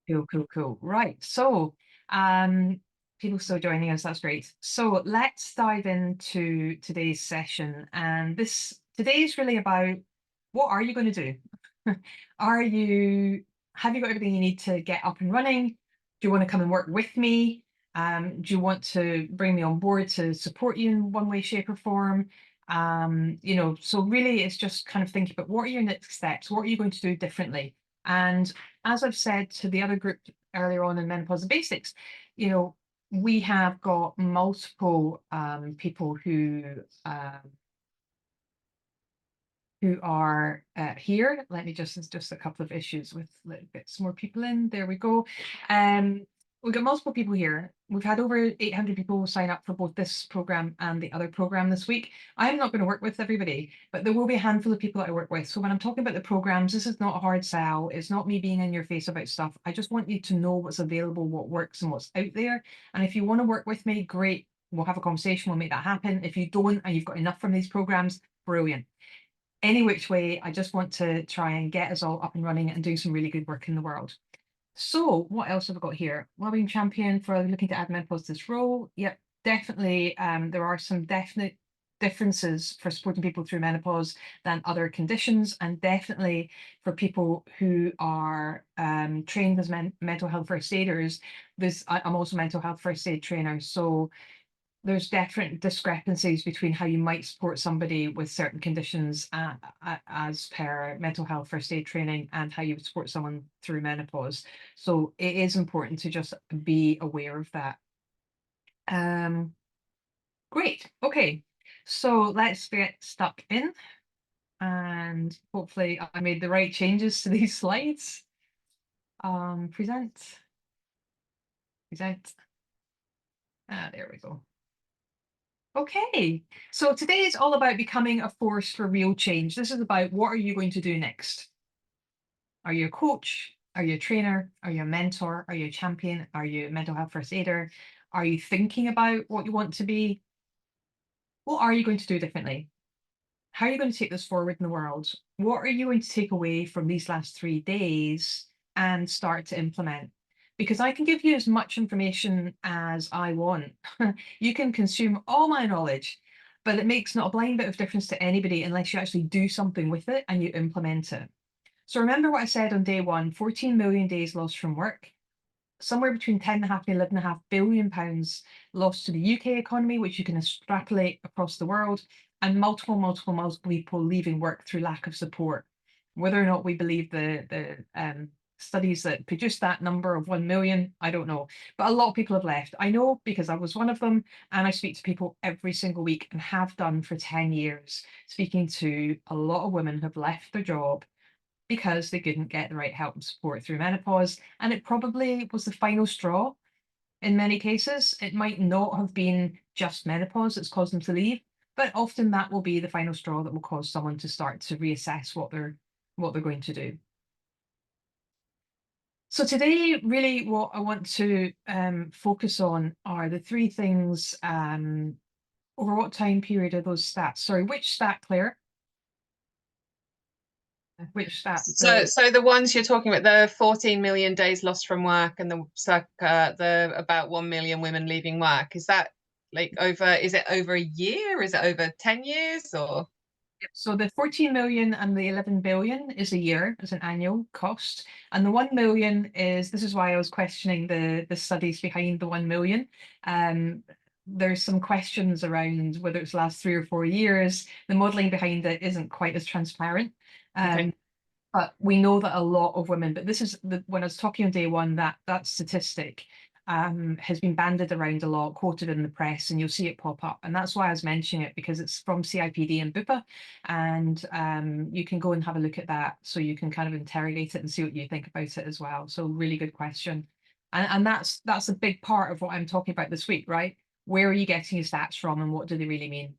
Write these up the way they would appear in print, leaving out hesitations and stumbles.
Cool, cool, cool. Right. So, people still joining us. That's great. So let's dive into today's session. And today is really about what are you going to do? Are you, have you got everything you need to get up and running? Do you want to come and work with me? Do you want to bring me on board to support you in one way, shape, or form? So really it's just kind of thinking about what are your next steps? What are you going to do differently? And as I've said to the other group earlier on in Menopause Basics, we have got multiple people who are here. Let me just a couple of issues with little bits more people in. There we go. We've got multiple people here. We've had over 800 people sign up for both this program and the other program this week. I'm not going to work with everybody, but there will be a handful of people that I work with. So when I'm talking about the programs, this is not a hard sell. It's not me being in your face about stuff. I just want you to know what's available, what works and what's out there. And if you want to work with me, great. We'll have a conversation. We'll make that happen. If you don't and you've got enough from these programs, brilliant. Any which way, I just want to try and get us all up and running and doing some really good work in the world. So what else have I got here? Wellbeing champion for looking to add menopause to this role. Yep, definitely. There are some definite differences for supporting people through menopause than other conditions, and definitely for people who are trained as mental health first aiders. I'm also a mental health first aid trainer, so there's different discrepancies between how you might support somebody with certain conditions as per mental health first aid training and how you would support someone through menopause. So it is important to just be aware of that. Great. Okay. So let's get stuck in, and hopefully I made the right changes to these slides. Present. There we go. Okay, so today is all about becoming a force for real change. This is about what are you going to do next? Are you a coach? Are you a trainer? Are you a mentor? Are you a champion? Are you a mental health first aider? Are you thinking about what you want to be? What are you going to do differently? How are you going to take this forward in the world? What are you going to take away from these last 3 days and start to implement? Because I can give you as much information as I want. You can consume all my knowledge, but it makes not a blind bit of difference to anybody unless you actually do something with it and you implement it. So remember what I said on day one, 14 million days lost from work, somewhere between 10.5 and 11.5 billion pounds lost to the UK economy, which you can extrapolate across the world, and multiple people leaving work through lack of support. Whether or not we believe the studies that produced that number of 1 million, I don't know. But a lot of people have left. I know because I was one of them, and I speak to people every single week and have done for 10 years, speaking to a lot of women who have left their job because they couldn't get the right help and support through menopause. And it probably was the final straw in many cases. It might not have been just menopause that's caused them to leave, but often that will be the final straw that will cause someone to start to reassess what they're going to do. So today, really what I want to focus on are the three things. Over what time period are those stats? Sorry, which stat, Claire? Which stat? So the ones you're talking about, the 14 million days lost from work and the about 1 million women leaving work, is that is it over a year? Is it over 10 years or? So the 14 million and the 11 billion is a year, as an annual cost. And the 1 million this is why I was questioning the studies behind the 1 million. There's some questions around whether it's last 3 or 4 years. The modelling behind it isn't quite as transparent. Okay. But we know that a lot of women, but this is when I was talking on day one, that statistic has been banded around a lot, quoted in the press, and you'll see it pop up. And that's why I was mentioning it, because it's from CIPD and Bupa, and you can go and have a look at that so you can kind of interrogate it and see what you think about it as well. So really good question. And that's a big part of what I'm talking about this week, right? Where are you getting your stats from and what do they really mean?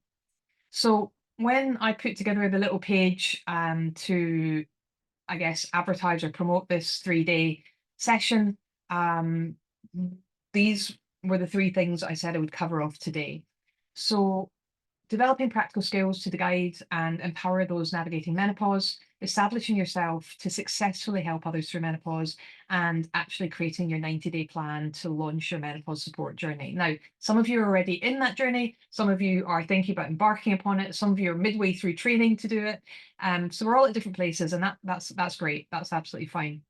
So when I put together the little page to, I guess, advertise or promote this 3-day session, these were the three things I said I would cover off today. So developing practical skills to guide and empower those navigating menopause, establishing yourself to successfully help others through menopause, and actually creating your 90-day plan to launch your menopause support journey. Now, some of you are already in that journey, some of you are thinking about embarking upon it, some of you are midway through training to do it. So we're all at different places, and that's great. That's absolutely fine.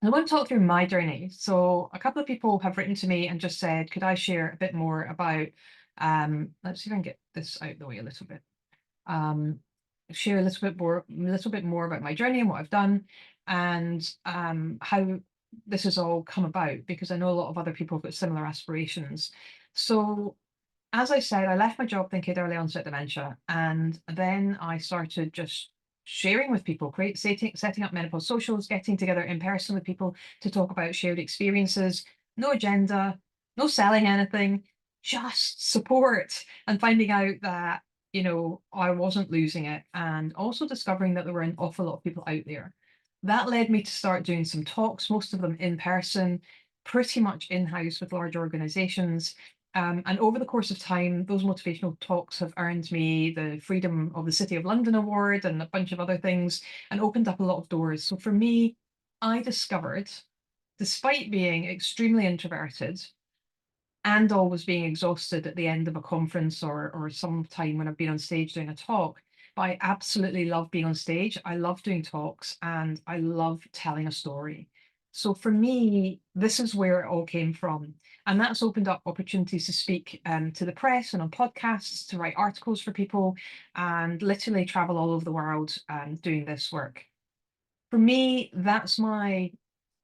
I want to talk through my journey. So a couple of people have written to me and just said, could I share a bit more about, let's see if I can get this out of the way a little bit. Share a little bit more about my journey and what I've done, and how this has all come about, because I know a lot of other people have got similar aspirations. So as I said, I left my job thinking early onset dementia, and then I started just sharing with people, setting up menopause socials, getting together in person with people to talk about shared experiences. No agenda, no selling anything, just support, and finding out that, you know, I wasn't losing it, and also discovering that there were an awful lot of people out there. That led me to start doing some talks, most of them in person, pretty much in-house with large organizations. And over the course of time, those motivational talks have earned me the Freedom of the City of London Award and a bunch of other things, and opened up a lot of doors. So for me, I discovered, despite being extremely introverted and always being exhausted at the end of a conference or some time when I've been on stage doing a talk, but I absolutely love being on stage. I love doing talks and I love telling a story. So for me, this is where it all came from. And that's opened up opportunities to speak to the press and on podcasts, to write articles for people, and literally travel all over the world doing this work. For me, that's my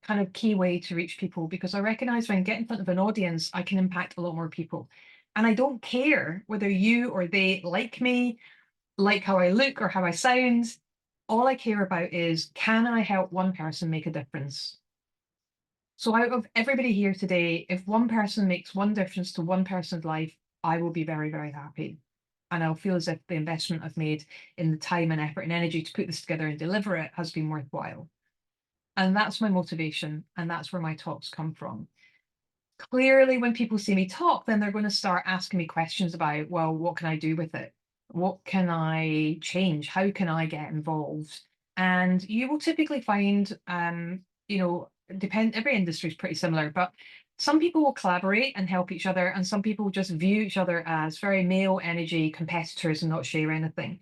kind of key way to reach people, because I recognize when I get in front of an audience, I can impact a lot more people. And I don't care whether you or they like me, like how I look or how I sound. All I care about is, can I help one person make a difference? So out of everybody here today, if one person makes one difference to one person's life, I will be very, very happy. And I'll feel as if the investment I've made in the time and effort and energy to put this together and deliver it has been worthwhile. And that's my motivation, and that's where my talks come from. Clearly, when people see me talk, then they're going to start asking me questions about, well, what can I do with it? What can I change? How can I get involved? And you will typically find, you know, every industry is pretty similar, but some people will collaborate and help each other, and some people just view each other as very male energy competitors and not share anything.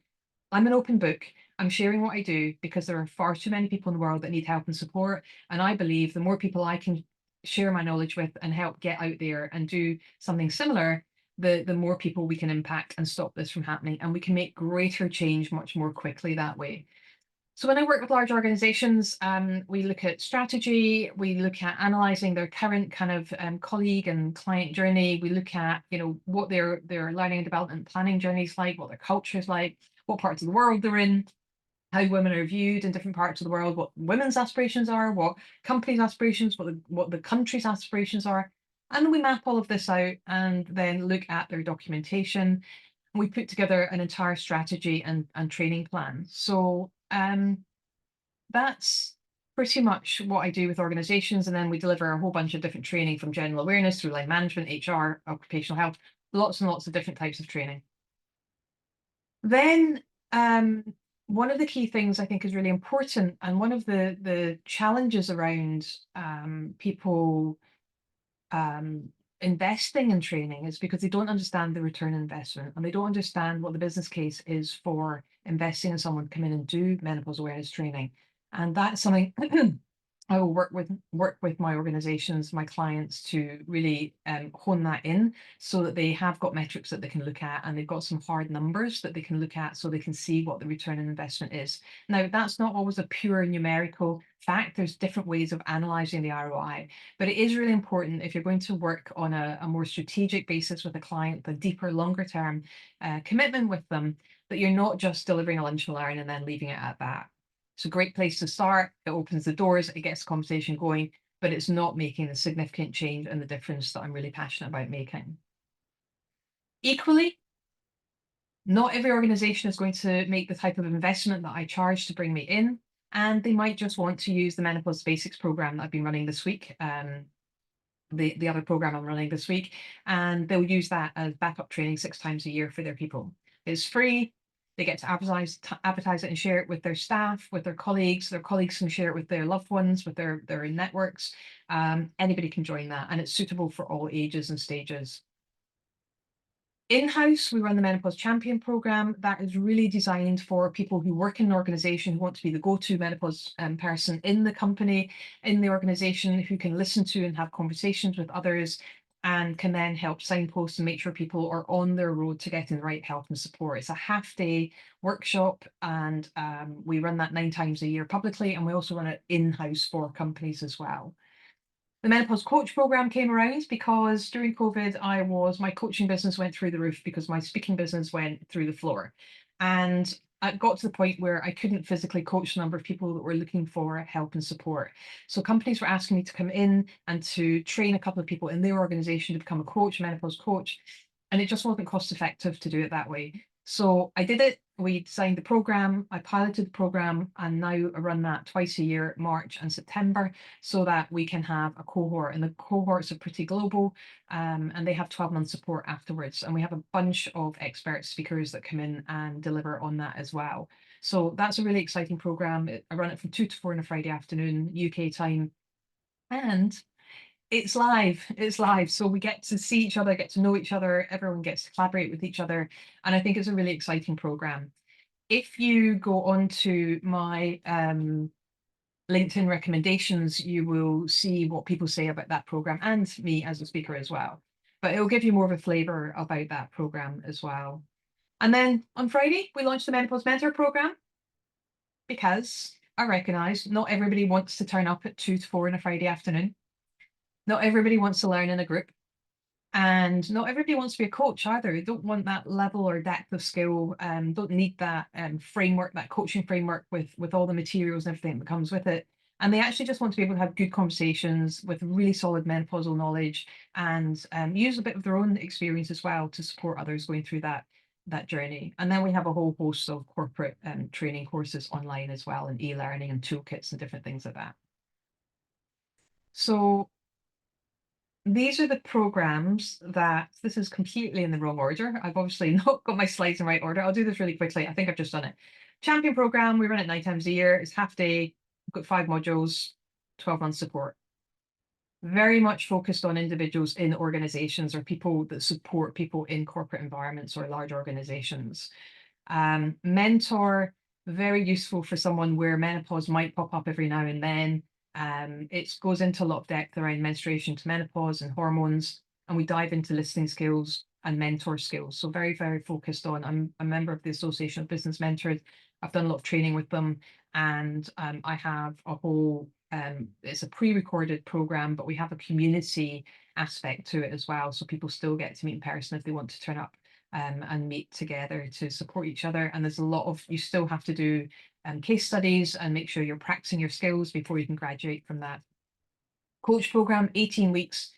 I'm an open book. I'm sharing what I do because there are far too many people in the world that need help and support. And I believe the more people I can share my knowledge with and help get out there and do something similar, the more people we can impact and stop this from happening. And we can make greater change much more quickly that way. So when I work with large organizations, we look at strategy, we look at analyzing their current kind of colleague and client journey. We look at, you know, what their learning and development planning journey is like, what their culture is like, what parts of the world they're in, how women are viewed in different parts of the world, what women's aspirations are, what companies' aspirations, what the country's aspirations are. And we map all of this out and then look at their documentation. We put together an entire strategy and training plan. So that's pretty much what I do with organizations. And then we deliver a whole bunch of different training, from general awareness through line management, HR, occupational health, lots and lots of different types of training. Then one of the key things I think is really important, and one of the challenges around people um, investing in training, is because they don't understand the return on investment, and they don't understand what the business case is for investing in someone to come in and do menopause awareness training. And that's something I will work with my organizations, my clients, to really hone that in, so that they have got metrics that they can look at, and they've got some hard numbers that they can look at, so they can see what the return on investment is. Now, that's not always a pure numerical fact. There's different ways of analyzing the ROI, but it is really important, if you're going to work on a more strategic basis with a client, the deeper, longer term commitment with them, that you're not just delivering a lunch and learn and then leaving it at that. It's a great place to start. It opens the doors, it gets the conversation going, but it's not making the significant change and the difference that I'm really passionate about making. Equally, not every organization is going to make the type of investment that I charge to bring me in, and they might just want to use the Menopause Basics program that I've been running this week, the other program I'm running this week, and they'll use that as backup training 6 times a year for their people. It's free. They get to advertise it and share it with their staff, with their colleagues. Their colleagues can share it with their loved ones, with their networks. Anybody can join that, and it's suitable for all ages and stages. In-house, we run the Menopause Champion program that is really designed for people who work in an organization who want to be the go-to menopause person in the company, in the organization, who can listen to and have conversations with others and can then help signpost and make sure people are on their road to getting the right help and support. It's a half-day workshop, and we run that 9 times a year publicly, and we also run it in-house for companies as well. The Menopause Coach program came around because during COVID, my coaching business went through the roof because my speaking business went through the floor. And it got to the point where I couldn't physically coach the number of people that were looking for help and support. So companies were asking me to come in and to train a couple of people in their organization to become a coach, a menopause coach. And it just wasn't cost effective to do it that way. So I did it. We designed the program, I piloted the program, and now I run that twice a year, March and September, so that we can have a cohort. And the cohorts are pretty global, and they have 12-month support afterwards. And we have a bunch of expert speakers that come in and deliver on that as well. So that's a really exciting program. I run it from 2 to 4 on a Friday afternoon, UK time. And it's live. It's live. So we get to see each other, get to know each other. Everyone gets to collaborate with each other. And I think it's a really exciting program. If you go on to my LinkedIn recommendations, you will see what people say about that program and me as a speaker as well. But it'll give you more of a flavor about that program as well. And then on Friday, we launched the Menopause Mentor program because I recognize not everybody wants to turn up at 2 to 4 on a Friday afternoon. Not everybody wants to learn in a group. And not everybody wants to be a coach either. They don't want that level or depth of skill, don't need that framework, that coaching framework with all the materials and everything that comes with it. And they actually just want to be able to have good conversations with really solid menopausal knowledge and use a bit of their own experience as well to support others going through that journey. And then we have a whole host of corporate training courses online as well, and e-learning and toolkits and different things like that. So these are the programs that, this is completely in the wrong order. I've obviously not got my slides in the right order. I'll do this really quickly. I think I've just done it. Champion program, we run it 9 times a year. It's half day. We've got 5 modules, 12-month support. Very much focused on individuals in organizations or people that support people in corporate environments or large organizations. Mentor, very useful for someone where menopause might pop up every now and then. It goes into a lot of depth around menstruation to menopause and hormones, and we dive into listening skills and mentor skills. So very, very focused on, I'm a member of the Association of Business Mentors. I've done a lot of training with them, and I have a whole, it's a pre-recorded program, but we have a community aspect to it as well. So people still get to meet in person if they want to turn up and meet together to support each other. And there's a lot of, you still have to do case studies and make sure you're practicing your skills before you can graduate from that. Coach program, 18 weeks,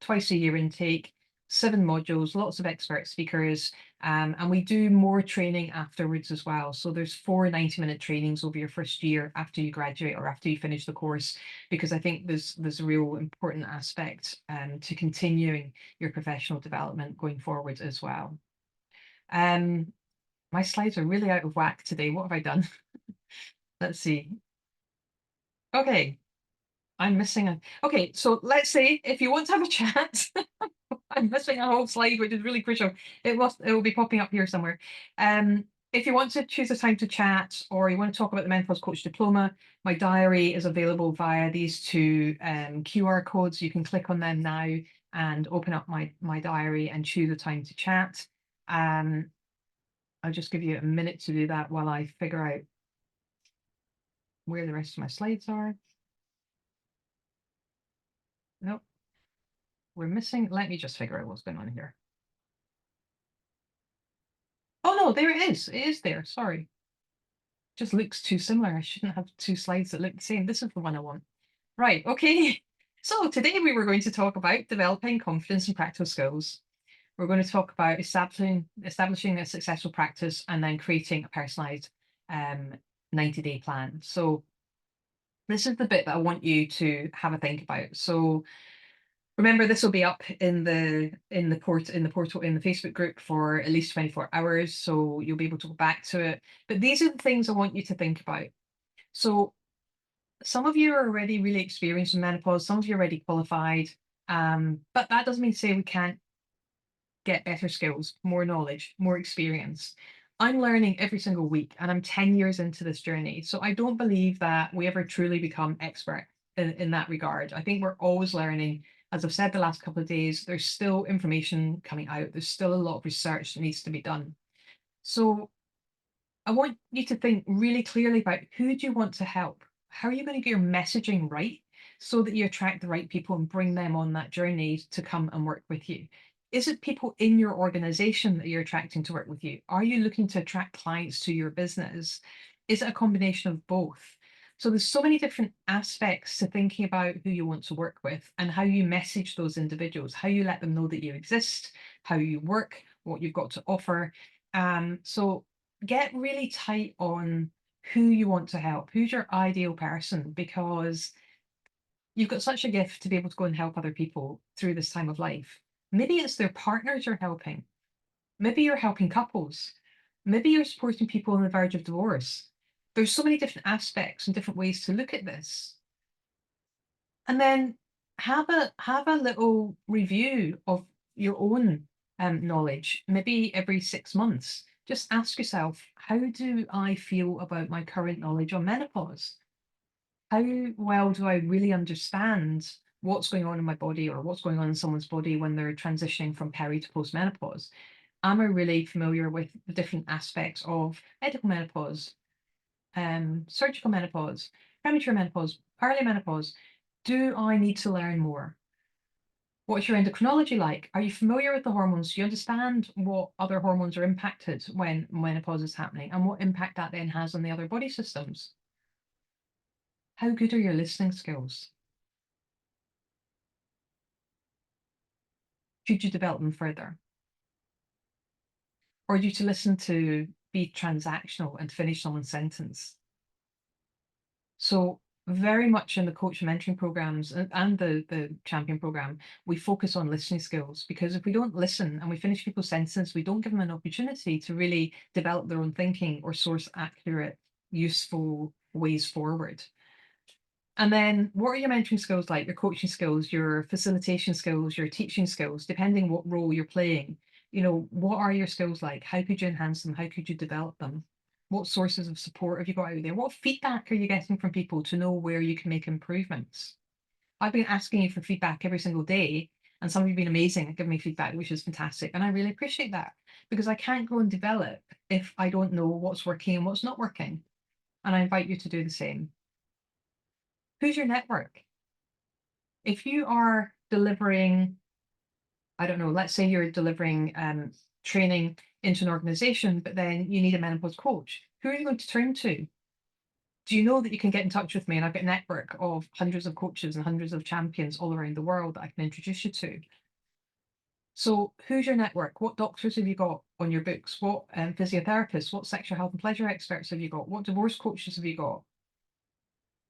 twice a year intake, 7 modules, lots of expert speakers, and we do more training afterwards as well. So there's 4 90-minute trainings over your first year after you graduate or after you finish the course, because I think there's a real important aspect to continuing your professional development going forward as well. My slides are really out of whack today. What have I done? Let's see. Okay, I'm missing a. Okay, so let's say if you want to have a chat, I'm missing a whole slide, which is really crucial. It will be popping up here somewhere. If you want to choose a time to chat or you want to talk about the Menopause Coach Diploma, my diary is available via these 2 QR codes. You can click on them now and open up my diary and choose a time to chat. I'll just give you a minute to do that while I figure out where the rest of my slides are. Nope, we're missing. Let me just figure out what's going on here. Oh no, there it is. It is there. Sorry. Just looks too similar. I shouldn't have 2 slides that look the same. This is the one I want. Right, okay. So today we were going to talk about developing confidence and practical skills. We're going to talk about establishing a successful practice and then creating a personalized 90-day plan. So this is the bit that I want you to have a think about. So Remember, this will be up in the Facebook group for at least 24 hours, so you'll be able to go back to it. But these are the things I want you to think about. So some of you are already really experienced in menopause, some of you are already qualified, but that doesn't mean to say we can't get better skills, more knowledge, more experience. I'm learning every single week and I'm 10 years into this journey. So I don't believe that we ever truly become expert in that regard. I think we're always learning. As I've said the last couple of days, there's still information coming out. There's still a lot of research that needs to be done. So I want you to think really clearly about who do you want to help? How are you going to get your messaging right so that you attract the right people and bring them on that journey to come and work with you? Is it people in your organization that you're attracting to work with you? Are you looking to attract clients to your business? Is it a combination of both? So there's so many different aspects to thinking about who you want to work with and how you message those individuals, how you let them know that you exist, how you work, what you've got to offer. So get really tight on who you want to help, who's your ideal person, because you've got such a gift to be able to go and help other people through this time of life. Maybe it's their partners you're helping. Maybe you're helping couples. Maybe you're supporting people on the verge of divorce. There's so many different aspects and different ways to look at this. And then have a little review of your own knowledge, maybe every 6 months. Just ask yourself, how do I feel about my current knowledge on menopause? How well do I really understand what's going on in my body or what's going on in someone's body when they're transitioning from peri to postmenopause? Am I really familiar with the different aspects of medical menopause, surgical menopause, premature menopause, early menopause? Do I need to learn more? What's your endocrinology like? Are you familiar with the hormones? Do you understand what other hormones are impacted when menopause is happening and what impact that then has on the other body systems? How good are your listening skills? Should you develop them further? Or do you to listen to be transactional and finish someone's sentence? So very much in the coach and mentoring programs and the champion program, we focus on listening skills, because if we don't listen and we finish people's sentences, we don't give them an opportunity to really develop their own thinking or source accurate, useful ways forward. And then what are your mentoring skills like, your coaching skills, your facilitation skills, your teaching skills, depending what role you're playing? What are your skills like? How could you enhance them? How could you develop them? What sources of support have you got out there? What feedback are you getting from people to know where you can make improvements? I've been asking you for feedback every single day, and some of you have been amazing at giving me feedback, which is fantastic. And I really appreciate that, because I can't go and develop if I don't know what's working and what's not working. And I invite you to do the same. Who's your network? If you are delivering, I don't know, let's say you're delivering training into an organization, but then you need a menopause coach, who are you going to turn to? Do you know that you can get in touch with me and I've got a network of hundreds of coaches and hundreds of champions all around the world that I can introduce you to? So who's your network? What doctors have you got on your books? What physiotherapists? What sexual health and pleasure experts have you got? What divorce coaches have you got?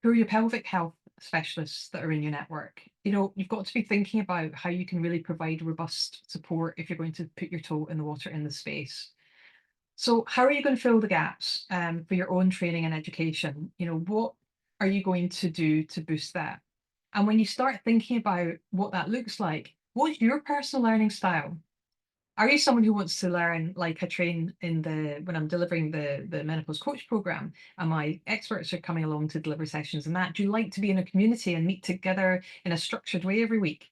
Who are your pelvic health specialists that are in your network? You've got to be thinking about how you can really provide robust support if you're going to put your toe in the water in the space. So how are you going to fill the gaps for your own training and education? What are you going to do to boost that? And when you start thinking about what that looks like, what's your personal learning style? Are you someone who wants to learn like I train when I'm delivering the menopause coach program and my experts are coming along to deliver sessions and that? Do you like to be in a community and meet together in a structured way every week?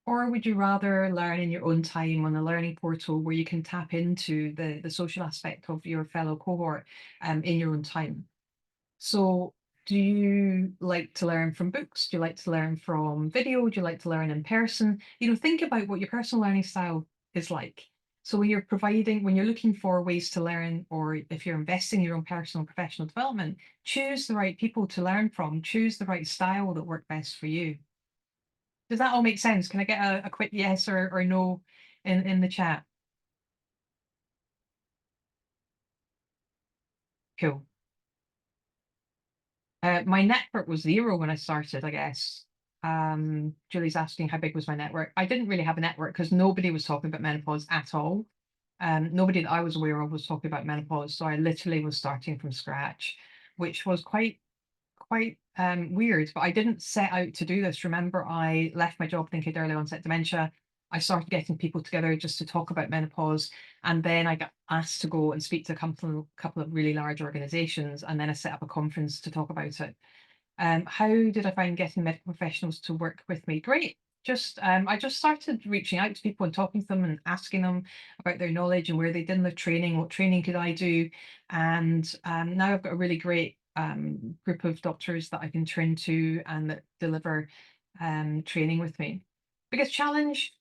Or would you rather learn in your own time on a learning portal where you can tap into the social aspect of your fellow cohort in your own time? So do you like to learn from books? Do you like to learn from video? Do you like to learn in person? Think about what your personal learning style is like. So when you're looking for ways to learn, or if you're investing in your own personal and professional development, choose the right people to learn from, choose the right style that work best for you. Does that all make sense? Can I get a quick yes or no in the chat? Cool. My network was zero when I started, I guess. Julie's asking how big was my network. I didn't really have a network because nobody was talking about menopause at all. Nobody that I was aware of was talking about menopause. So I literally was starting from scratch, which was quite weird, but I didn't set out to do this. Remember, I left my job thinking early onset dementia. I started getting people together just to talk about menopause. And then I got asked to go and speak to a couple of really large organizations. And then I set up a conference to talk about it. How did I find getting medical professionals to work with me? Great. I just started reaching out to people and talking to them and asking them about their knowledge and where they did in their training, what training could I do. And now I've got a really great group of doctors that I can turn to and that deliver training with me. Biggest challenge?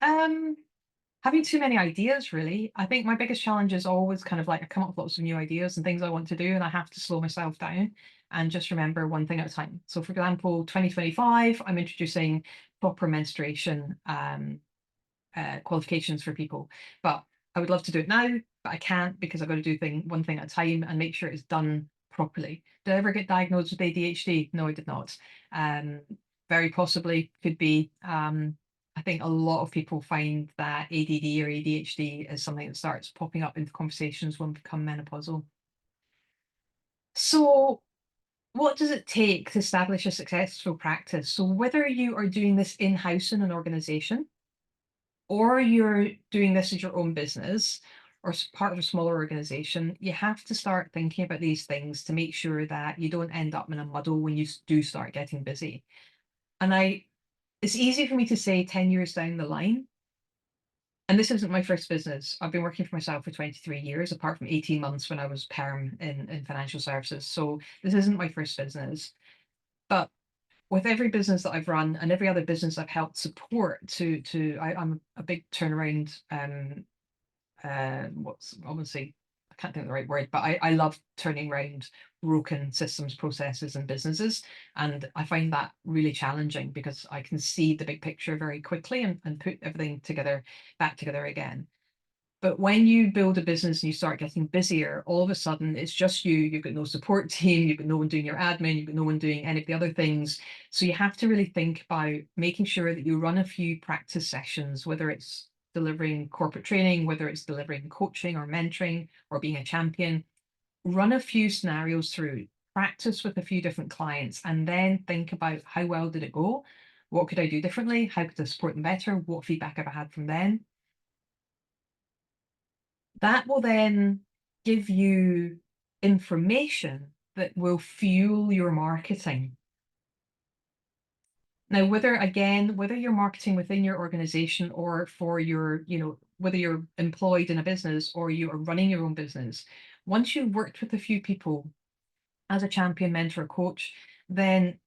Um, Having too many ideas, really. I think my biggest challenge is always kind of like I come up with lots of new ideas and things I want to do, and I have to slow myself down and just remember one thing at a time. So, for example, 2025, I'm introducing proper menstruation qualifications for people, but I would love to do it now, but I can't because I've got to do one thing at a time and make sure it's done properly. Did I ever get diagnosed with ADHD? No, I did not. Um, Very possibly could be. I think a lot of people find that ADD or ADHD is something that starts popping up into conversations when we become menopausal. So, what does it take to establish a successful practice? So, whether you are doing this in-house in an organization, or you're doing this as your own business or part of a smaller organization, you have to start thinking about these things to make sure that you don't end up in a muddle when you do start getting busy. And it's easy for me to say 10 years down the line, and this isn't my first business. I've been working for myself for 23 years, apart from 18 months when I was perm in financial services. So this isn't my first business. But with every business that I've run and every other business I've helped support I'm a big turnaround what's obviously I can't think of the right word, but I love turning around broken systems, processes, and businesses. And I find that really challenging because I can see the big picture very quickly and put everything back together again. But when you build a business and you start getting busier, all of a sudden it's just you. You've got no support team, you've got no one doing your admin, you've got no one doing any of the other things. So you have to really think about making sure that you run a few practice sessions, whether it's delivering corporate training, whether it's delivering coaching or mentoring or being a champion. Run a few scenarios through, practice with a few different clients, and then think about how well did it go? What could I do differently? How could I support them better? What feedback have I had from them? That will then give you information that will fuel your marketing. Now, whether you're marketing within your organization or for whether you're employed in a business or you are running your own business, once you've worked with a few people as a champion, mentor, coach, then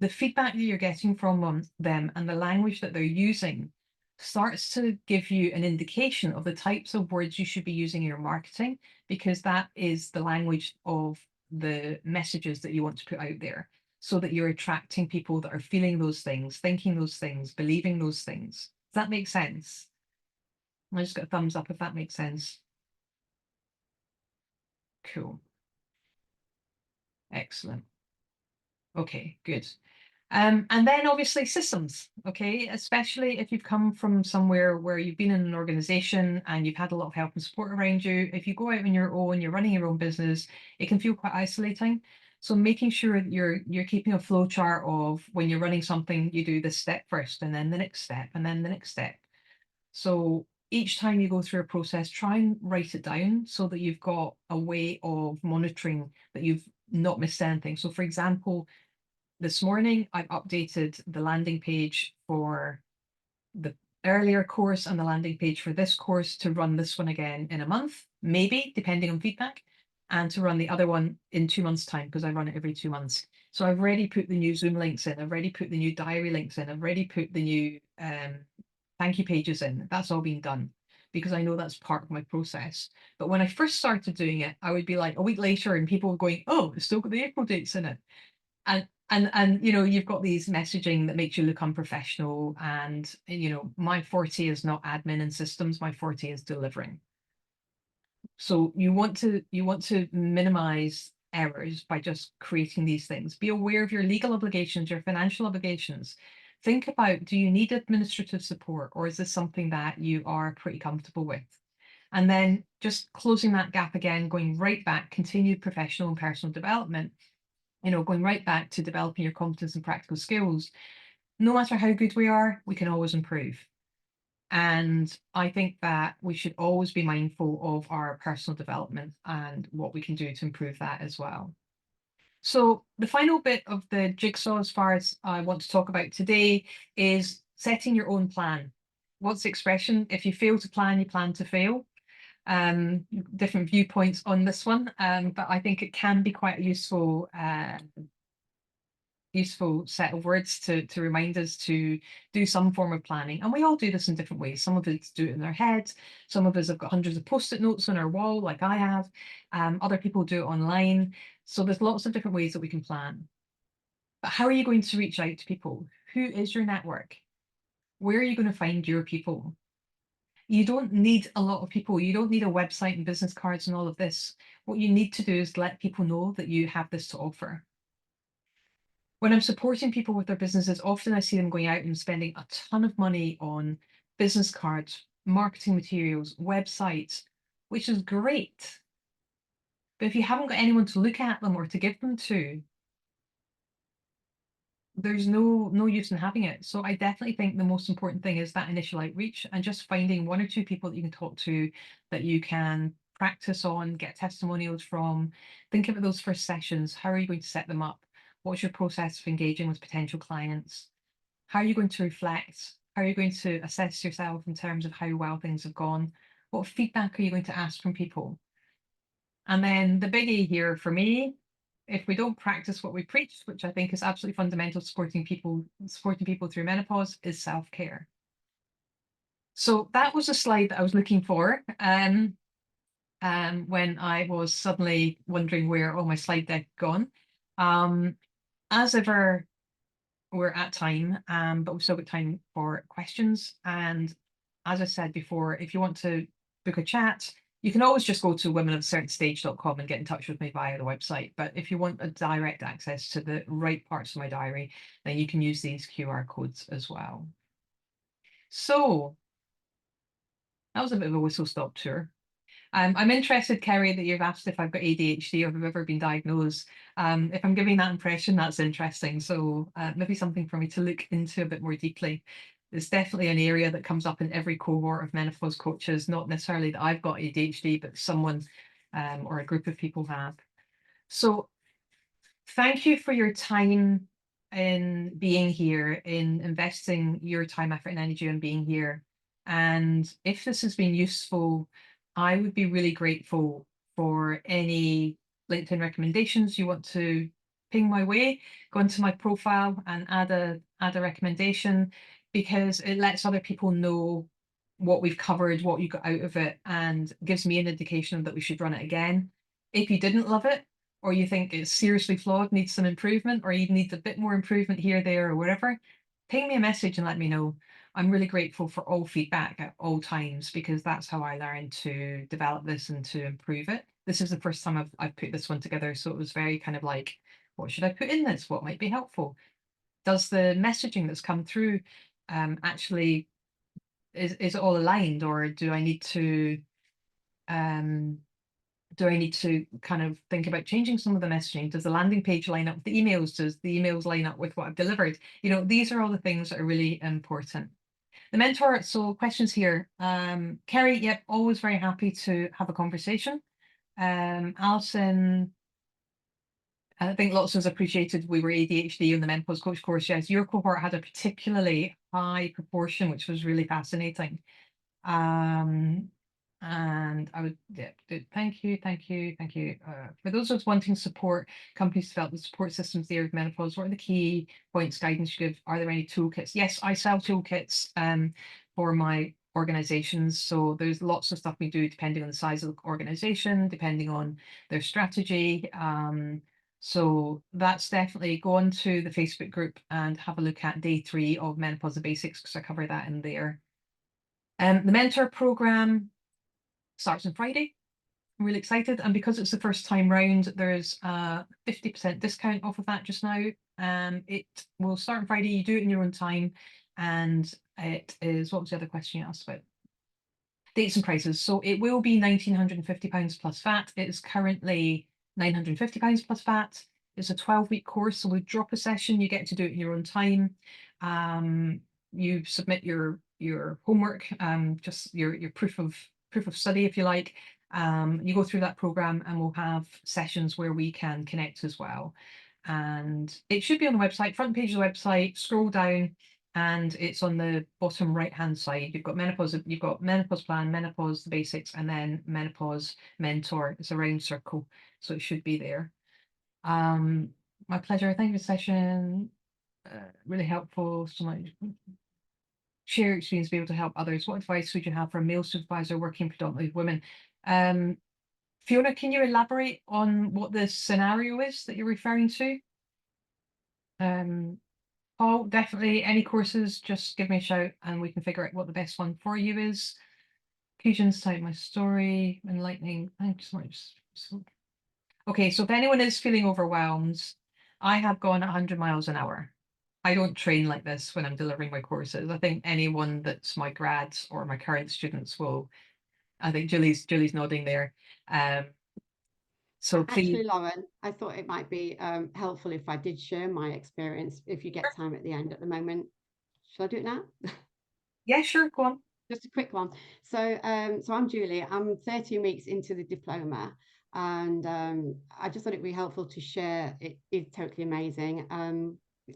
the feedback that you're getting from them and the language that they're using starts to give you an indication of the types of words you should be using in your marketing, because that is the language of the messages that you want to put out there, so that you're attracting people that are feeling those things, thinking those things, believing those things. Does that make sense? I just got a thumbs up if that makes sense. Cool. Excellent. Okay, good. And then obviously systems, okay, especially if you've come from somewhere where you've been in an organization and you've had a lot of help and support around you. If you go out on your own, you're running your own business, it can feel quite isolating. So making sure that you're keeping a flow chart of when you're running something, you do this step first, and then the next step, and then the next step. So each time you go through a process, try and write it down so that you've got a way of monitoring that you've not missed anything. So for example, this morning, I've updated the landing page for the earlier course and the landing page for this course to run this one again in a month, maybe, depending on feedback, and to run the other one in 2 months' time because I run it every 2 months. So I've already put the new Zoom links in, I've already put the new diary links in, I've already put the new thank you pages in. That's all been done because I know that's part of my process. But when I first started doing it, I would be like a week later and people were going, oh, it's still got the April dates in it. And you've got these messaging that makes you look unprofessional. And my forte is not admin and systems, my forte is delivering. So you want to minimize errors by just creating these things. Be aware of your legal obligations, your financial obligations. Think about, do you need administrative support, or is this something that you are pretty comfortable with? And then just closing that gap again, going right back, continued professional and personal development, going right back to developing your competence and practical skills. No matter how good we are, we can always improve. And I think that we should always be mindful of our personal development and what we can do to improve that as well. So the final bit of the jigsaw, as far as I want to talk about today, is setting your own plan. What's the expression? If you fail to plan, you plan to fail. Different viewpoints on this one, but I think it can be quite a useful set of words to remind us to do some form of planning. And we all do this in different ways. Some of us do it in their heads. Some of us have got hundreds of post-it notes on our wall, like I have. Other people do it online. So there's lots of different ways that we can plan. But how are you going to reach out to people? Who is your network? Where are you going to find your people? You don't need a lot of people. You don't need a website and business cards and all of this. What you need to do is let people know that you have this to offer. When I'm supporting people with their businesses, often I see them going out and spending a ton of money on business cards, marketing materials, websites, which is great. But if you haven't got anyone to look at them or to give them to, there's no use in having it. So I definitely think the most important thing is that initial outreach and just finding one or two people that you can talk to, that you can practice on, get testimonials from. Think about those first sessions. How are you going to set them up? What's your process of engaging with potential clients? How are you going to reflect? How are you going to assess yourself in terms of how well things have gone? What feedback are you going to ask from people? And then the biggie here for me, if we don't practice what we preach, which I think is absolutely fundamental to supporting people through menopause, is self-care. So that was a slide that I was looking for when I was suddenly wondering where all my slide deck had gone. As ever, we're at time, but we've still got time for questions. And as I said before, if you want to book a chat, you can always just go to womenofcertainstage.com and get in touch with me via the website. But if you want a direct access to the right parts of my diary, then you can use these QR codes as well. So that was a bit of a whistle-stop tour. I'm interested, Kerry, that you've asked if I've got ADHD or if I've ever been diagnosed. If I'm giving that impression, that's interesting. So maybe something for me to look into a bit more deeply. It's definitely an area that comes up in every cohort of menopause coaches, not necessarily that I've got ADHD, but someone or a group of people have. So thank you for your time in being here, in investing your time, effort, and energy on being here. And if this has been useful, I would be really grateful for any LinkedIn recommendations you want to ping my way. Go into my profile and add a recommendation, because it lets other people know what we've covered, what you got out of it, and gives me an indication that we should run it again. If you didn't love it, or you think it's seriously flawed, needs some improvement, or even needs a bit more improvement here, there, or whatever, ping me a message and let me know. I'm really grateful for all feedback at all times, because that's how I learned to develop this and to improve it. This is the first time I've put this one together, so it was very kind of like, what should I put in this? What might be helpful? Does the messaging that's come through actually, is it all aligned, or do I need to kind of think about changing some of the messaging? Does the landing page line up with the emails? Does the emails line up with what I've delivered? These are all the things that are really important. The mentor, so questions here. Kerry, yep, always very happy to have a conversation. Alison, I think lots of us appreciated we were ADHD on the menopause coach course. Yes, your cohort had a particularly high proportion, which was really fascinating. And I would, yeah, thank you. For those of us wanting support, companies develop the support systems there of menopause. What are the key points, guidance you give? Are there any toolkits? Yes, I sell toolkits for my organizations. So there's lots of stuff we do depending on the size of the organization, depending on their strategy. So that's definitely, go on to the Facebook group and have a look at day 3 of Menopause the Basics, because I cover that in there. The mentor program starts on Friday. I'm really excited. And because it's the first time round, there's a 50% discount off of that just now. It will start on Friday. You do it in your own time. And it is, what was the other question you asked about? Dates and prices. So it will be £1,950 plus VAT. It is currently £950 plus VAT. It's a 12-week course. So we drop a session. You get to do it in your own time. You submit your homework, just your proof of study, if you like. You go through that program, and we'll have sessions where we can connect as well. And it should be on the website, front page of the website. Scroll down, and it's on the bottom right hand side. You've got menopause plan, menopause the basics, and then menopause mentor. It's a round circle, so it should be there. My pleasure. Thank you for the session. Really helpful. So much. Share experience, be able to help others. What advice would you have for a male supervisor working predominantly with women? Fiona, can you elaborate on what the scenario is that you're referring to? Paul, definitely any courses, just give me a shout and we can figure out what the best one for you is. Fusion's type my story, enlightening. Thanks so much. Okay, so if anyone is feeling overwhelmed, I have gone 100 miles an hour. I don't train like this when I'm delivering my courses. I think anyone that's my grads or my current students will. I think Julie's nodding there. So please. Actually, Lauren, I thought it might be helpful if I did share my experience, if you get time at the end at the moment. Shall I do it now? Yeah, sure, go on. Just a quick one. So I'm Julie. I'm 13 weeks into the diploma, and I just thought it'd be helpful to share. It is totally amazing.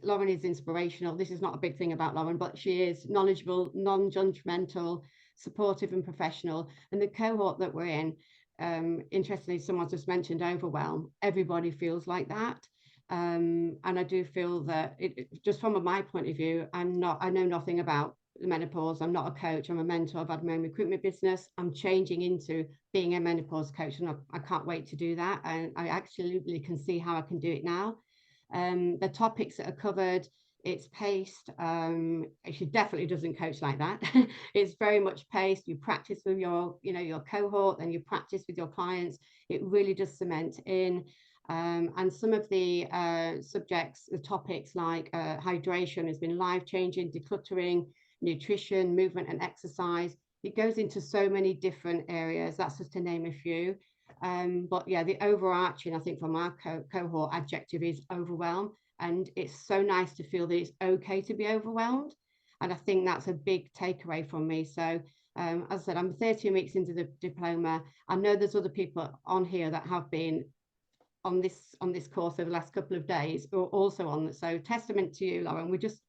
Lauren is inspirational. This is not a big thing about Lauren, but she is knowledgeable, non-judgmental, supportive and professional. And the cohort that we're in, interestingly, someone just mentioned overwhelm. Everybody feels like that. And I do feel that just from my point of view, I know nothing about the menopause. I'm not a coach, I'm a mentor. I've had my own recruitment business. I'm changing into being a menopause coach, and I can't wait to do that. And I absolutely can see how I can do it now. The topics that are covered, it's paced. She definitely doesn't coach like that. It's very much paced. You practice with your cohort, then you practice with your clients. It really does cement in. And some of the subjects, the topics like hydration has been life-changing, decluttering, nutrition, movement and exercise. It goes into so many different areas. That's just to name a few. But yeah, the overarching, I think, from our cohort adjective is overwhelm. And it's so nice to feel that it's okay to be overwhelmed. And I think that's a big takeaway from me. So as I said, I'm 13 weeks into the diploma. I know there's other people on here that have been on this course over the last couple of days, or also on. So testament to you, Lauren. We just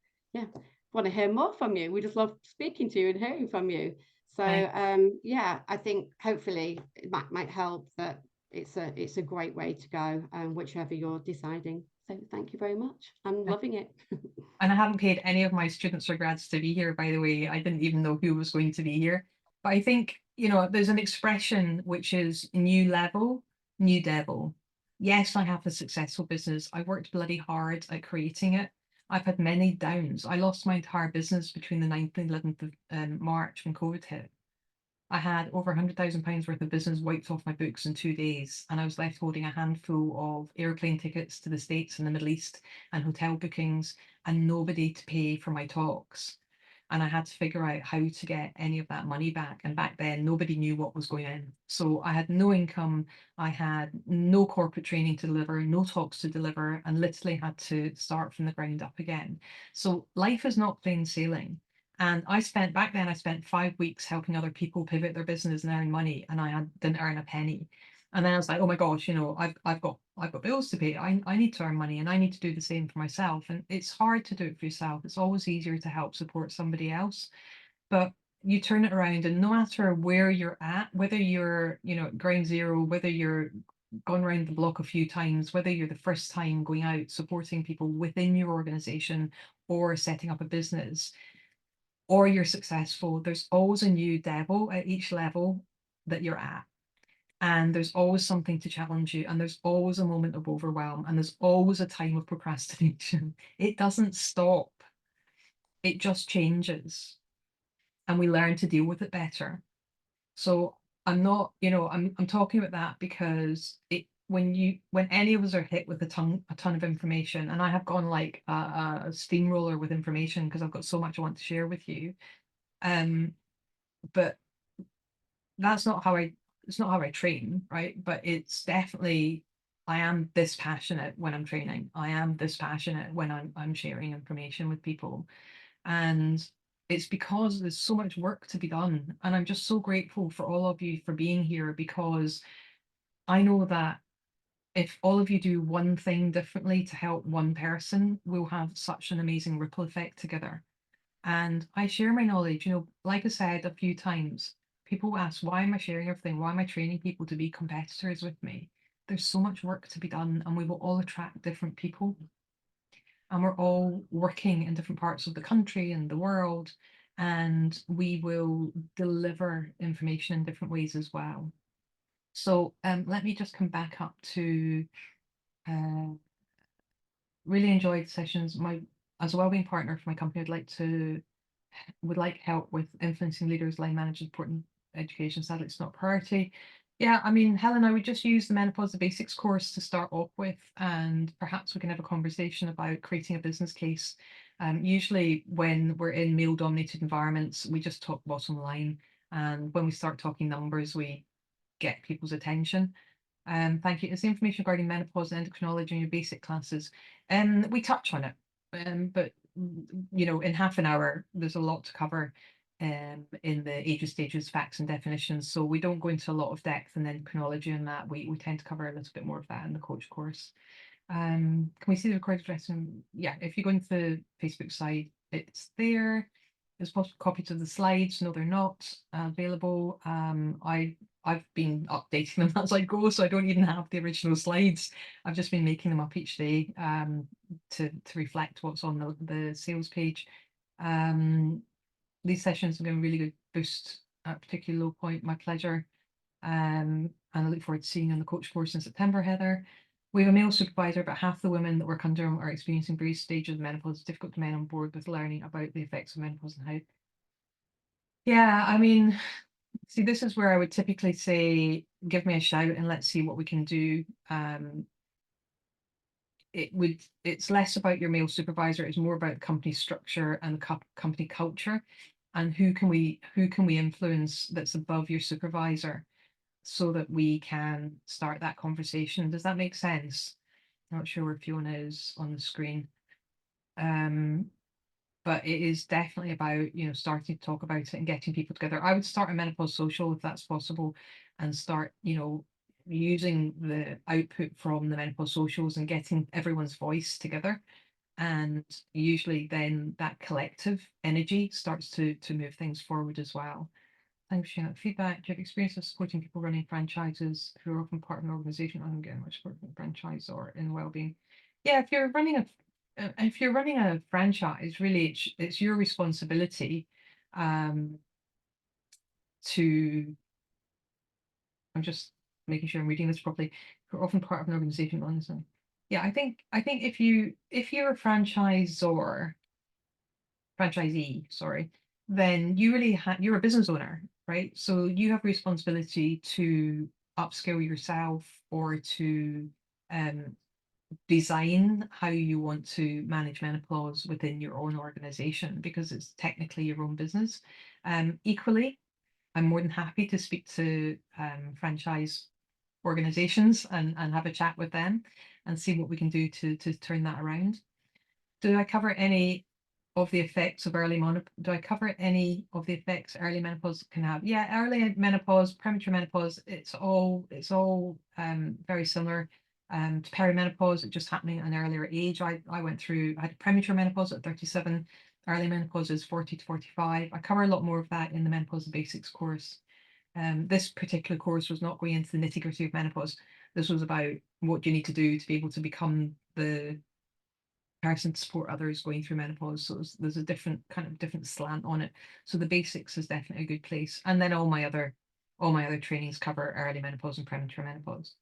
want to hear more from you. We just love speaking to you and hearing from you. So yeah, I think hopefully it might help, that it's a great way to go, whichever you're deciding. So thank you very much. I'm loving it. And I haven't paid any of my students or grads to be here, by the way. I didn't even know who was going to be here. But I think, there's an expression which is new level, new devil. Yes, I have a successful business. I worked bloody hard at creating it. I've had many downs. I lost my entire business between the 9th and 11th of March when COVID hit. I had over £100,000 worth of business wiped off my books in 2 days, and I was left holding a handful of airplane tickets to the States and the Middle East and hotel bookings, and nobody to pay for my talks. And I had to figure out how to get any of that money back. And back then, nobody knew what was going on. So I had no income. I had no corporate training to deliver, no talks to deliver, and literally had to start from the ground up again. So life is not plain sailing. And back then I spent 5 weeks helping other people pivot their business and earn money, and didn't earn a penny. And then I was like, oh my gosh, I've got bills to pay. I need to earn money, and I need to do the same for myself. And it's hard to do it for yourself. It's always easier to help support somebody else. But you turn it around, and no matter where you're at, whether you're, at ground zero, whether you're gone around the block a few times, whether you're the first time going out supporting people within your organization or setting up a business, or you're successful, there's always a new devil at each level that you're at. And there's always something to challenge you, and there's always a moment of overwhelm, and there's always a time of procrastination. It doesn't stop. It just changes, and we learn to deal with it better. So I'm not, you know, I'm talking about that because when any of us are hit with a ton of information, and I have gone like a steamroller with information because I've got so much I want to share with you. But that's not how it's not how I train, right? But it's definitely, I am this passionate when I'm training. I am this passionate when I'm sharing information with people. And it's because there's so much work to be done. And I'm just so grateful for all of you for being here, because I know that if all of you do one thing differently to help one person, we'll have such an amazing ripple effect together. And I share my knowledge, you know, like I said a few times, people ask, why am I sharing everything? Why am I training people to be competitors with me? There's so much work to be done, and we will all attract different people. And we're all working in different parts of the country and the world, and we will deliver information in different ways as well. So let me just come back up to really enjoyed sessions. As a wellbeing partner for my company, would like help with influencing leaders, line managers, supporting education. Sadly, it's not a priority. Yeah, I mean, Helen, I would just use the Menopause the Basics course to start off with, and perhaps we can have a conversation about creating a business case. Usually when we're in male-dominated environments, we just talk bottom line. And when we start talking numbers, we get people's attention. Thank you. It's the information regarding menopause and endocrinology in your basic classes. We touch on it, but you know, in half an hour, there's a lot to cover in the ages, stages, facts, and definitions. So we don't go into a lot of depth in endocrinology and that. We tend to cover a little bit more of that in the coach course. Can we see the recorded address? Yeah, if you go into the Facebook side, it's there. There's copies of the slides. No, they're not available. I've been updating them as I go, so I don't even have the original slides. I've just been making them up each day to reflect what's on the sales page. These sessions are going to really good boost at a particular low point. My pleasure. And I look forward to seeing you on the coach course in September, Heather. We have a male supervisor, but half the women that work under him are experiencing various stages of menopause. It's difficult to men on board with learning about the effects of menopause and how. Yeah, I mean, see, this is where I would typically say, give me a shout and let's see what we can do. It's less about your male supervisor, it's more about the company structure and the company culture, and who can we influence that's above your supervisor, so that we can start that conversation. Does that make sense? I'm not sure where Fiona is on the screen. But it is definitely about, you know, starting to talk about it and getting people together. I would start a menopause social if that's possible, and start, you know, using the output from the menopause socials and getting everyone's voice together. And usually then that collective energy starts to move things forward as well. Thanks for sharing that feedback. Do you have experience of supporting people running franchises who are often part of an organization? I'm getting much support from franchise or in wellbeing. Yeah, if you're running a franchise, really it's your responsibility to. I'm just making sure I'm reading this properly. Who are often part of an organization, honestly. Yeah, I think if you're a franchisee, sorry, then you really you're a business owner, right? So you have responsibility to upskill yourself, or to um, design how you want to manage menopause within your own organization, because it's technically your own business. Equally, I'm more than happy to speak to franchise organizations and have a chat with them and see what we can do to turn that around. Do I cover any of the effects of early menopause? Do I cover any of the effects early menopause can have? Yeah, early menopause, premature menopause, it's all very similar to perimenopause. It's just happening at an earlier age. I had premature menopause at 37. Early menopause is 40 to 45. I cover a lot more of that in the Menopause Basics course. This particular course was not going into the nitty-gritty of menopause. This was about what you need to do to be able to become the person to support others going through menopause. So there's a different slant on it. So the basics is definitely a good place. And then all my other trainings cover early menopause and premature menopause.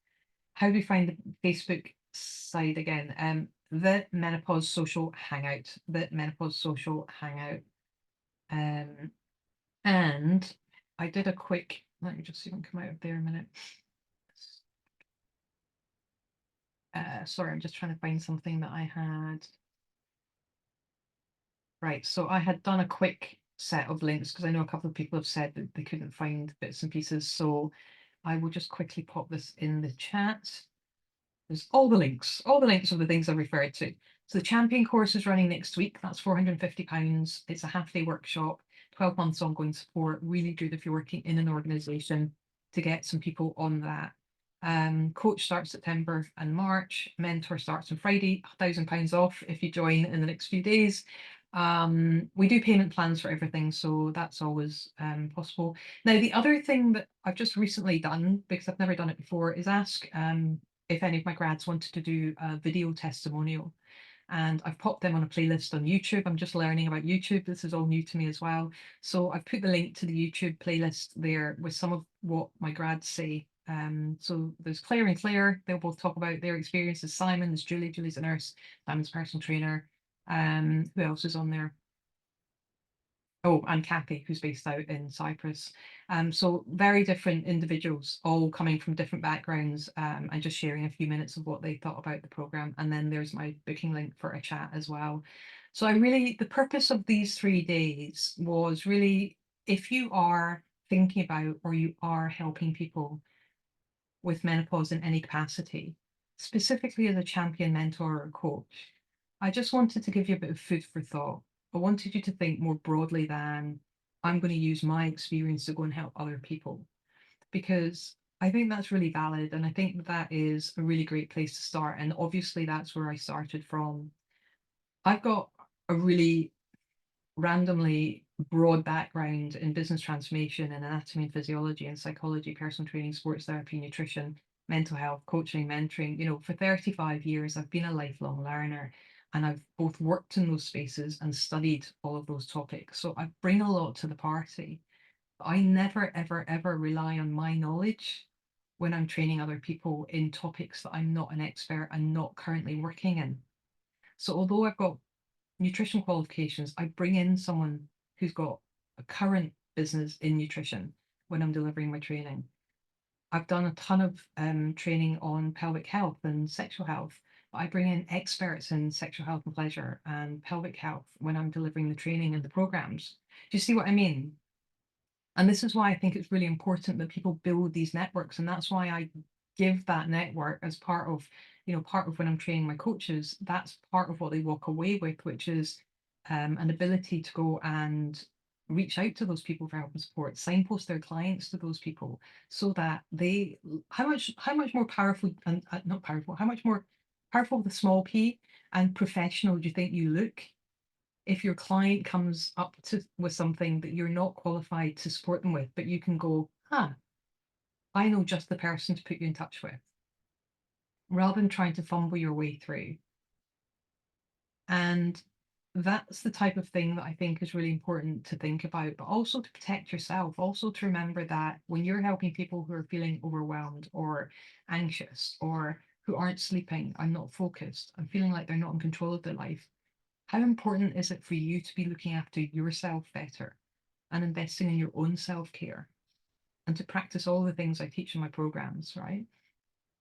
How do we find the Facebook side again? The Menopause Social Hangout. The Menopause Social Hangout. And I did a quick, let me just see if I can come out of there a minute. Sorry, I'm just trying to find something that I had. Right, so I had done a quick set of links because I know a couple of people have said that they couldn't find bits and pieces. So I will just quickly pop this in the chat. There's all the links of the things I referred to. So the champion course is running next week. That's £450. It's a half-day workshop, 12 months ongoing support. Really good if you're working in an organization to get some people on that. Coach starts September and March. Mentor starts on Friday, £1,000 off if you join in the next few days. We do payment plans for everything, so that's always possible. Now, the other thing that I've just recently done, because I've never done it before, is ask if any of my grads wanted to do a video testimonial. And I've popped them on a playlist on YouTube. I'm just learning about YouTube. This is all new to me as well. So I've put the link to the YouTube playlist there with some of what my grads say. So there's Claire and Claire. They'll both talk about their experiences. Simon, there's Julie. Julie's a nurse. Simon's a personal trainer. Who else is on there? Oh, and Kathy, who's based out in Cyprus. So very different individuals, all coming from different backgrounds, and just sharing a few minutes of what they thought about the program. And then there's my booking link for a chat as well. So the purpose of these 3 days was really, if you are thinking about or you are helping people with menopause in any capacity, specifically as a champion mentor or coach, I just wanted to give you a bit of food for thought. I wanted you to think more broadly than I'm going to use my experience to go and help other people, because I think that's really valid. And I think that is a really great place to start. And obviously, that's where I started from. I've got a really randomly broad background in business transformation and anatomy and physiology and psychology, personal training, sports therapy, nutrition, mental health, coaching, mentoring. For 35 years, I've been a lifelong learner, and I've both worked in those spaces and studied all of those topics. So I bring a lot to the party. I never, ever, ever rely on my knowledge when I'm training other people in topics that I'm not an expert and not currently working in. So although I've got nutrition qualifications, I bring in someone who's got a current business in nutrition when I'm delivering my training. I've done a ton of training on pelvic health and sexual health, but I bring in experts in sexual health and pleasure and pelvic health when I'm delivering the training and the programs. Do you see what I mean? And this is why I think it's really important that people build these networks. And that's why I give that network as part of, part of when I'm training my coaches. That's part of what they walk away with, which is an ability to go and reach out to those people for help and support, signpost their clients to those people, so that how much more powerful and not powerful, how much more powerful with a small p and professional do you think you look if your client comes up with something that you're not qualified to support them with, but you can go, I know just the person to put you in touch with, rather than trying to fumble your way through. And that's the type of thing that I think is really important to think about, but also to protect yourself, also to remember that when you're helping people who are feeling overwhelmed or anxious or who aren't sleeping, I'm not focused, I'm feeling like they're not in control of their life, how important is it for you to be looking after yourself better and investing in your own self-care and to practice all the things I teach in my programs, right?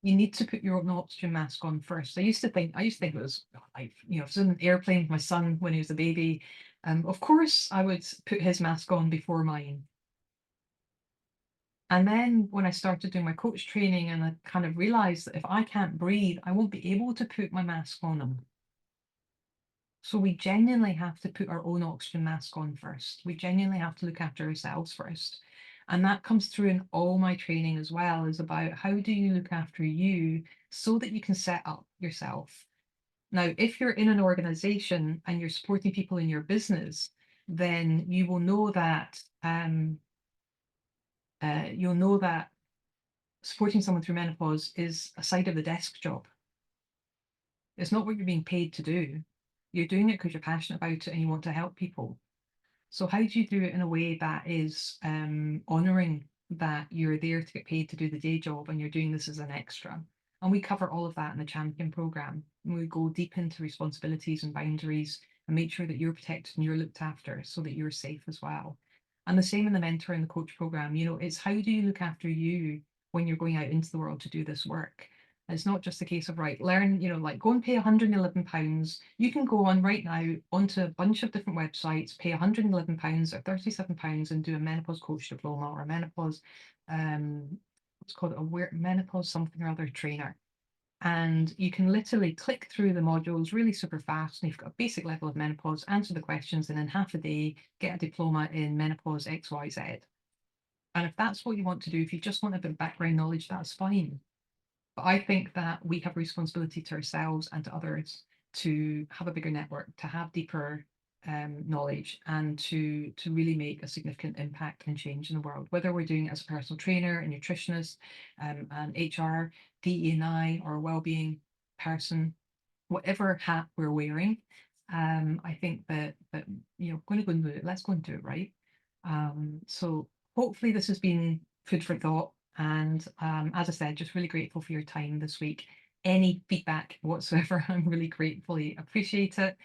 You need to put your own oxygen mask on first. I used to think it was like, if I was in an airplane with my son when he was a baby, of course I would put his mask on before mine. And then when I started doing my coach training, and I kind of realized that if I can't breathe, I won't be able to put my mask on him. So we genuinely have to put our own oxygen mask on first. We genuinely have to look after ourselves first. And that comes through in all my training as well, is about how do you look after you so that you can set up yourself. Now, if you're in an organization and you're supporting people in your business, then you will know that you'll know that supporting someone through menopause is a side of the desk job. It's not what you're being paid to do. You're doing it because you're passionate about it and you want to help people. So how do you do it in a way that is honouring that you're there to get paid to do the day job and you're doing this as an extra? And we cover all of that in the Champion programme. And we go deep into responsibilities and boundaries and make sure that you're protected and you're looked after so that you're safe as well. And the same in the mentor and the coach program. You know, it's how do you look after you when you're going out into the world to do this work? It's not just a case of, right, learn, you know, like go and pay £111. You can go on right now onto a bunch of different websites, pay £111 or £37 and do a menopause coach diploma or a menopause, what's called a menopause something or other trainer. And you can literally click through the modules really super fast. And you've got a basic level of menopause, answer the questions, and in half a day, get a diploma in menopause XYZ. And if that's what you want to do, if you just want a bit of background knowledge, that's fine. But I think that we have a responsibility to ourselves and to others to have a bigger network, to have deeper knowledge, and to really make a significant impact and change in the world, whether we're doing it as a personal trainer, a nutritionist, an HR, DE&I, or a wellbeing person, whatever hat we're wearing. I think that you know, going to go and do it. Let's go and do it, right? So hopefully this has been food for thought. And as I said, just really grateful for your time this week. Any feedback whatsoever, I'm really gratefully appreciate it.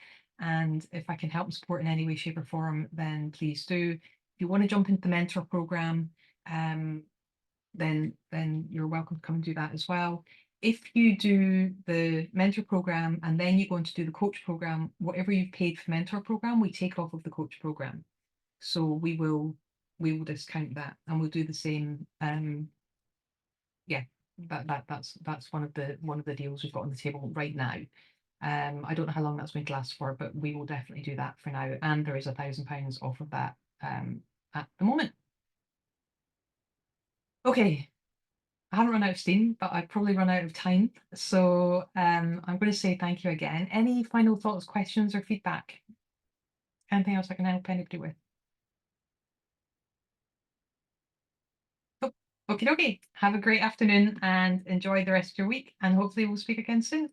And if I can help support in any way, shape, or form, then please do. If you want to jump into the mentor program, then you're welcome to come and do that as well. If you do the mentor program and then you go on to do the coach program, whatever you've paid for the mentor program, we take off of the coach program. So we will discount that, and we'll do the same. Yeah, that's one of the deals we've got on the table right now. I don't know how long that's going to last for, but we will definitely do that for now. And there is £1,000 off of that at the moment. Okay, I haven't run out of steam, but I've probably run out of time. So I'm going to say thank you again. Any final thoughts, questions, or feedback? Anything else I can help anybody with? Okie dokie. Have a great afternoon and enjoy the rest of your week. And hopefully we'll speak again soon.